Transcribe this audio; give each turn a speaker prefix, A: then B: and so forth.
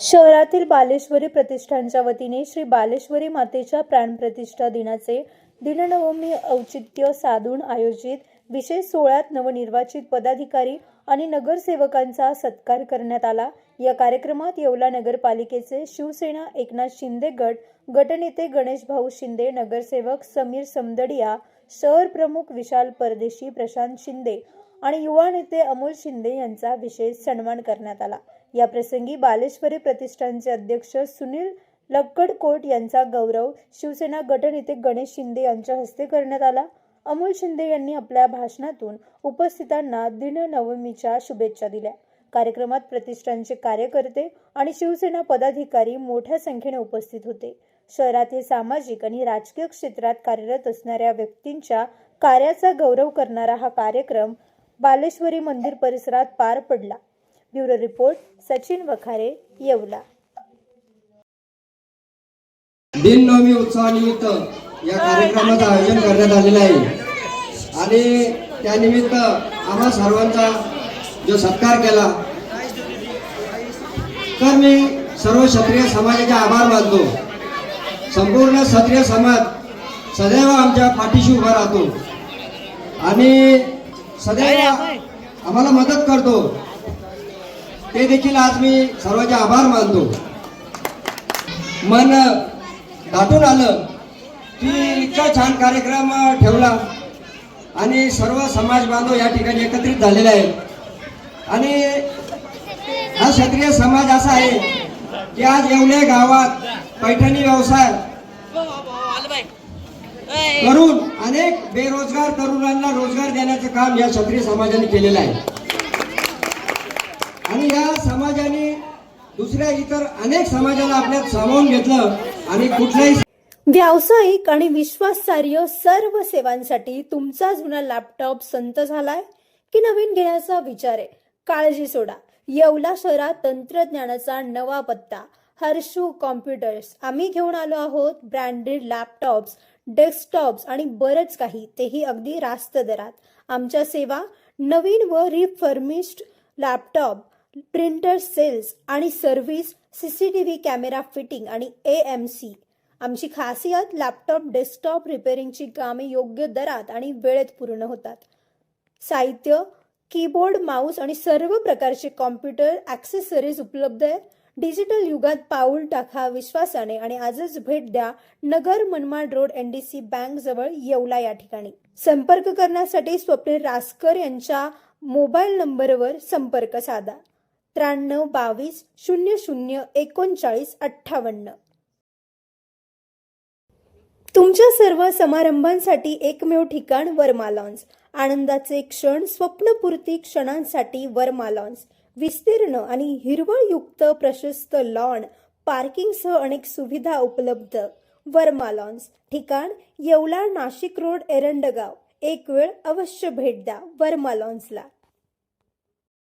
A: शहरातील बालेश्वरी प्रतिष्ठानच्या वतीने श्री बालेश्वरी मातेच्या प्राणप्रतिष्ठा दिनाचे दिननवमी औचित्य साधून आयोजित विशेष सोहळ्यात नवनिर्वाचित पदाधिकारी आणि नगरसेवकांचा सत्कार करण्यात आला। या कार्यक्रमात येवला नगरपालिकेचे शिवसेना एकनाथ शिंदे गटनेते गणेश भाऊ शिंदे, नगरसेवक समीर समदडिया, शहर प्रमुख विशाल परदेशी, प्रशांत शिंदे आणि युवा नेते अमोल शिंदे यांचा विशेष सन्मान करण्यात आला। या प्रसंगी बालेश्वरी प्रतिष्ठानचे अध्यक्ष सुनील लक्कडकोट यांचा गौरव शिवसेना गटनेते गणेश शिंदे यांच्या हस्ते करण्यात आला। अमोल शिंदे यांनी आपल्या भाषणातून उपस्थितांना दिननवमीच्या शुभेच्छा दिल्या। कार्यक्रमात प्रतिष्ठानचे कार्यकर्ते आणि शिवसेना पदाधिकारी मोठ्या संख्येने उपस्थित होते। शहरातील सामाजिक आणि राजकीय क्षेत्रात कार्यरत असणाऱ्या व्यक्तींच्या कार्याचा गौरव करणारा हा कार्यक्रम बालेश्वरी मंदिर परिसरात पार पडला। Bureau report Sachin Wakhare, Yeola.
B: दिननवमी उत्सवानिमित्त या कार्यक्रमाचं आयोजन करण्यात आलेलं आहे आणि त्यानिमित्त आम्हा सर्वांचा जो सत्कार केला तर मी सर्व क्षत्रिय समाजाचे आभार मानतो। संपूर्ण क्षत्रिय समाज सदैव आमच्या पाठीशी उभा राहतो आणि सदैव आम्हाला मदत करतो। ते देखील आज मी सर्वांचे आभार मानतो। मन दाटून आलं की इतका छान कार्यक्रम ठेवला आणि सर्व समाज बांधव या ठिकाणी एकत्रित झालेले आहेत आणि हा क्षत्रिय समाज असा आहे की आज येवले गावात पैठणी व्यवसाय करून अनेक बेरोजगार तरुणांना रोजगार देण्याचं काम या क्षत्रिय समाजाने केलेलं आहे आणि या समाजाने दुसऱ्या इतर अनेक समाजाला आपल्यात सामावून घेतलं आणि कुठल्याही
A: व्यावसायिक आणि विश्वासार्ह सर्व सेवांसाठी तुमचा जुना लॅपटॉप संत झालाय की नवीन घेण्याचा विचार आहे? काळजी सोडा। येवला शहरात तंत्रज्ञानाचा नवा पत्ता हर्षू कॉम्प्युटर्स। आम्ही घेऊन आलो आहोत ब्रँडेड लॅपटॉप्स, डेस्कटॉप्स आणि बरंच काही, तेही अगदी रास्त दरात। आमच्या सेवा नवीन व रिफर्निश्ड लॅपटॉप, प्रिंटर सेल्स आणि सर्व्हिस, सीसीटीव्ही कॅमेरा फिटिंग आणि AMC। आमची खासियत लॅपटॉप डेस्कटॉप रिपेअरिंगची कामे योग्य दरात आणि वेळेत पूर्ण होतात। साहित्य, कीबोर्ड, माऊस आणि सर्व प्रकारचे कॉम्प्युटर ॲक्सेसरीज उपलब्ध आहेत। डिजिटल युगात पाऊल टाका विश्वासाने आणि आजच भेट द्या Nagar Manmad road NDC bank जवळ येवला या ठिकाणी। संपर्क करण्यासाठी स्वप्नील रासकर यांच्या मोबाईल नंबरवर संपर्क साधा 93 22 00 39 58। तुमच्या सर्व समारंभांसाठी एकमेव ठिकाण वर्मा लॉन्स। आनंदाचे क्षण, स्वप्नपूर्ती क्षणांसाठी वर्मा लॉन्स। विस्तीर्ण आणि हिरवळयुक्त प्रशस्त लॉन, पार्किंगसह अनेक सुविधा उपलब्ध। वर्मा लॉन्स, ठिकाण येवला, नाशिक रोड, एरंडगाव। एक वेळ अवश्य भेट द्या वर्मा लॉन्सला।